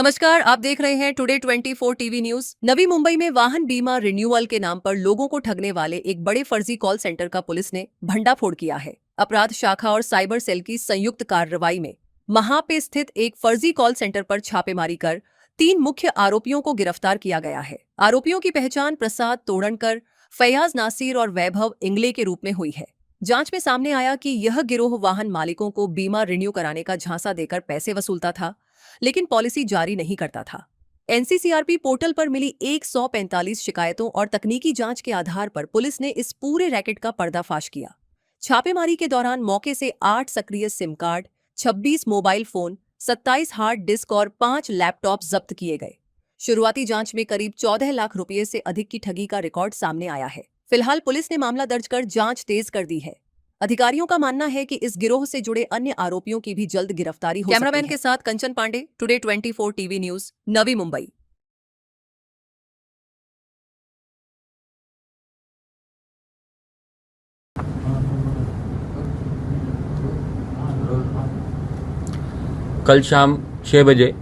नमस्कार, आप देख रहे हैं today 24 TV news. Navi Mumbai में वाहन बीमा रिन्यूअल के नाम पर लोगों को ठगने वाले एक बड़े फर्जी कॉल सेंटर का पुलिस ने भंडाफोड़ किया है। अपराध शाखा और साइबर सेल की संयुक्त कार्रवाई में महापे स्थित एक फर्जी कॉल सेंटर पर छापेमारी कर 3 मुख्य आरोपियों को गिरफ्तार किया गया है। आरोपियों की पहचान प्रसाद तोड़नकर, फैयाज नासिर और वैभव इंगले के रूप में हुई है। जांच में सामने आया कि यह गिरोह वाहन मालिकों को बीमा रिन्यू कराने का झांसा देकर पैसे वसूलता था, लेकिन पॉलिसी जारी नहीं करता था। एनसीसीआरपी पोर्टल पर मिली 145 शिकायतों और तकनीकी जांच के आधार पर पुलिस ने इस पूरे रैकेट का पर्दाफाश किया। छापेमारी के दौरान मौके से 8 सक्रिय SIM card, 26 mobile phone, 27 hard disk और 5 लैपटॉप जब्त किए गए। शुरुआती जांच में करीब 14 लाख रुपए से अधिक की ठगी का रिकॉर्ड सामने आया है। फिलहाल पुलिस ने मामला दर्ज कर जांच तेज कर दी है। अधिकारियों का मानना है कि इस गिरोह से जुड़े अन्य आरोपियों की भी जल्द गिरफ्तारी हो सकती है। कैमरामैन के साथ कंचन Pandey, today 24 TV news, Navi Mumbai. कल शाम 6 बजे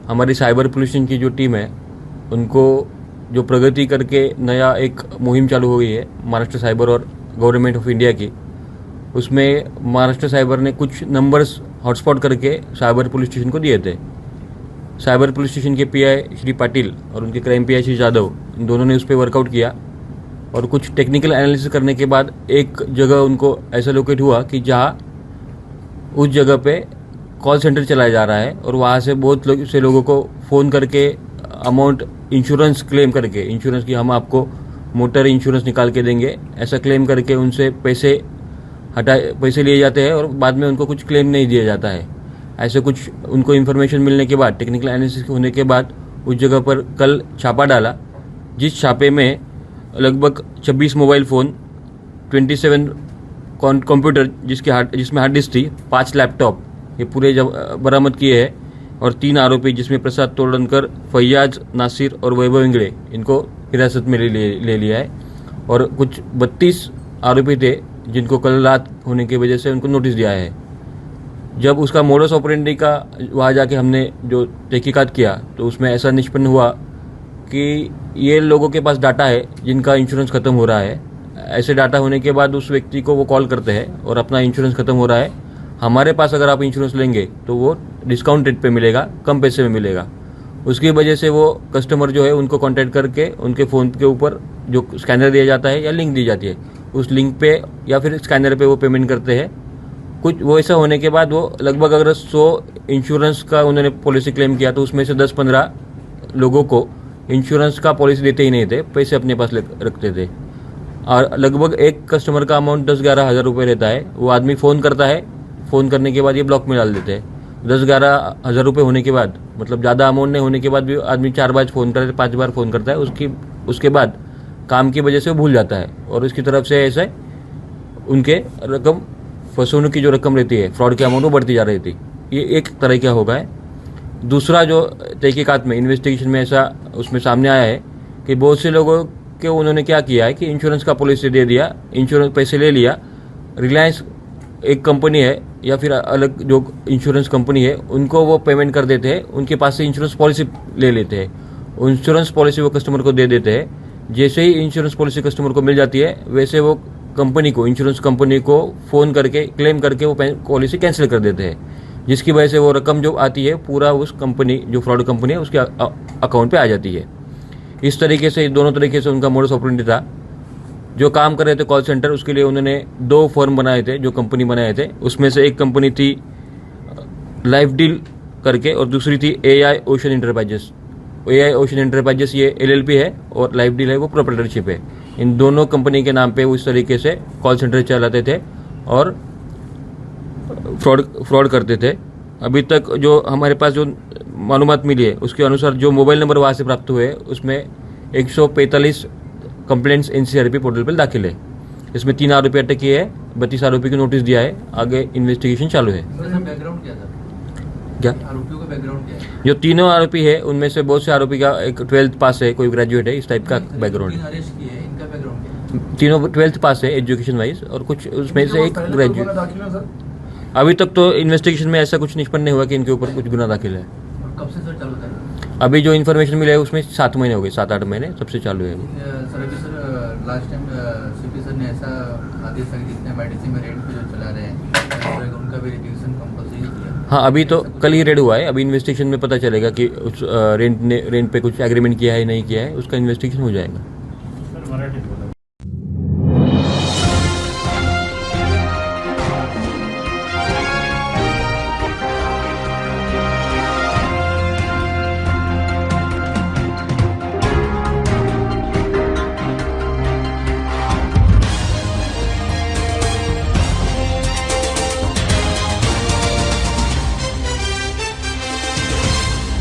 हमारी साइबर पुलिस की जो टीम है उनको जो प्रगति करके नया एक मुहिम चालू हुई है महाराष्ट्र साइबर और गवर्नमेंट ऑफ इंडिया की, उसमें महाराष्ट्र साइबर ने कुछ नंबर्स हॉटस्पॉट करके साइबर पुलिस स्टेशन को दिए थे। साइबर पुलिस स्टेशन के पीआई श्री पाटिल और उनके क्राइम पीआई श्री जादव, इन दोनों ने उस पर वर्कआउट किया और कुछ टेक्निकल एनालिसिस करने के बाद एक जगह उनको ऐसा लोकेट हुआ कि जहाँ उस जगह पे कॉल सेंटर चलाया जा रहा है और वहाँ से बहुत लोगों को फ़ोन करके अमाउंट इंश्योरेंस क्लेम करके, इंश्योरेंस की हम आपको मोटर इंश्योरेंस निकाल के देंगे, ऐसा क्लेम करके उनसे पैसे लिए जाते हैं और बाद में उनको कुछ क्लेम नहीं दिया जाता है। ऐसे कुछ उनको इन्फॉर्मेशन मिलने के बाद, टेक्निकल एनालिसिस होने के बाद उस जगह पर कल छापा डाला, जिस छापे में लगभग 26 मोबाइल फ़ोन, 27 कंप्यूटर जिसमें हार्ड डिस्क थी, 5 लैपटॉप, ये पूरे बरामद किए हैं और 3 आरोपी जिसमें प्रसाद तोड़नकर, फैयाज नासिर और वैभव इंगले, इनको हिरासत में ले लिया है और कुछ 32 आरोपी थे जिनको कल रात होने की वजह से उनको नोटिस दिया है। जब उसका मोडस ऑपरेंडी का वहाँ जाके हमने जो तहकीकात किया तो उसमें ऐसा निष्पन्न हुआ कि ये लोगों के पास डाटा है जिनका इंश्योरेंस ख़त्म हो रहा है। ऐसे डाटा होने के बाद उस व्यक्ति को वो कॉल करते हैं और अपना इंश्योरेंस ख़त्म हो रहा है, हमारे पास अगर आप इंश्योरेंस लेंगे तो वो डिस्काउंट रेट पे मिलेगा, कम पैसे में मिलेगा। उसकी वजह से वो कस्टमर जो है उनको कांटेक्ट करके उनके फ़ोन के ऊपर जो स्कैनर दिया जाता है या लिंक दी जाती है, उस लिंक पे या फिर स्कैनर पे वो पेमेंट करते हैं। कुछ वो ऐसा होने के बाद वो लगभग अगर 100 इंश्योरेंस का उन्होंने पॉलिसी क्लेम किया तो उसमें से 10-15 लोगों को इंश्योरेंस का पॉलिसी देते ही नहीं थे, पैसे अपने पास रखते थे और लगभग एक कस्टमर का अमाउंट 10-11 हज़ार रुपये रहता है। वो आदमी फ़ोन करता है, फ़ोन करने के बाद ये ब्लॉक में डाल देते हैं। 10-11 हज़ार रुपये होने के बाद, मतलब ज़्यादा अमाउंट नहीं होने के बाद भी आदमी 4 बार फ़ोन करता है, 5 बार फ़ोन करता है, उसके बाद काम की वजह से वो भूल जाता है और उसकी तरफ से ऐसे उनके रकम फंसों की जो रकम रहती है, फ्रॉड की अमाउंट वो बढ़ती जा रही थी। ये एक तरह का होगा है। दूसरा जो तहकीकात में, इन्वेस्टिगेशन में ऐसा उसमें सामने आया है कि बहुत से लोगों के उन्होंने क्या किया है कि इंश्योरेंस का पॉलिसी दे दिया, इंश्योरेंस पैसे ले लिया, रिलायंस एक कंपनी है या फिर अलग जो इंश्योरेंस कंपनी है उनको वो पेमेंट कर देते हैं, उनके पास से इंश्योरेंस पॉलिसी ले लेते हैं, इंश्योरेंस पॉलिसी वो कस्टमर को दे देते हैं। जैसे ही इंश्योरेंस पॉलिसी कस्टमर को मिल जाती है वैसे वो कंपनी को, इंश्योरेंस कंपनी को फ़ोन करके क्लेम करके वो पॉलिसी कैंसिल कर देते हैं, जिसकी वजह से वो रकम जो आती है पूरा उस कंपनी, जो फ्रॉड कंपनी है, उसके अकाउंट पे आ जाती है। इस तरीके से, दोनों तरीके से उनका मोडस ऑपरेंडी था। जो काम कर रहे थे कॉल सेंटर, उसके लिए उन्होंने 2 फर्म बनाए थे, जो कंपनी बनाए थे। उसमें से एक कंपनी थी लाइफ डील करके और दूसरी थी AI ocean enterprises. AI ocean enterprises ये LLP है और लाइफ डील है वो प्रोप्राइटरशिप है। इन दोनों कंपनी के नाम पे वो इस तरीके से कॉल सेंटर चलाते थे और फ्रॉड करते थे। अभी तक जो हमारे पास जो मालूमात मिली है उसके अनुसार जो मोबाइल नंबर वहाँ से प्राप्त हुए उसमें 145 कंप्लेंट्स NCRP पोर्टल पर दाखिल है। इसमें 3 आरोपी अटक किए हैं, 32 आरोपी को नोटिस दिया है, आगे इन्वेस्टिगेशन चालू है। बैकग्राउंड क्या था? क्या आरोपियों का बैकग्राउंड क्या है? जो तीनों आरोपी है उनमें से बहुत से आरोपी का एक 12th पास है, कोई ग्रेजुएट है, इस टाइप का बैकग्राउंड है। अरेस्ट किए हैं, इनका बैकग्राउंड क्या है? तीनों 12th पास है एजुकेशन वाइज और कुछ उसमें से एक ग्रेजुएट। अभी तक तो इन्वेस्टिगेशन में ऐसा कुछ निष्पन्न नहीं हुआ कि इनके ऊपर कुछ गुना दाखिल है। और कब से सर चालू अभी जो इन्फॉर्मेशन मिला है उसमें 7 महीने हो गए, 7-8 महीने तब से चालू है अभी। सर अभी sir last time CP sir ने ऐसा आदेश दिया कि जितने एमआईडीसी में रेंट पे जो चला रहे हैं उनका भी रजिस्ट्रेशन कंपलसरी किया। हाँ, अभी तो कल ही रेड हुआ है, अभी इन्वेस्टिगेशन में पता चलेगा कि उस रेंट पे कुछ एग्रीमेंट किया है नहीं किया है, उसका इन्वेस्टिगेशन हो जाएगा।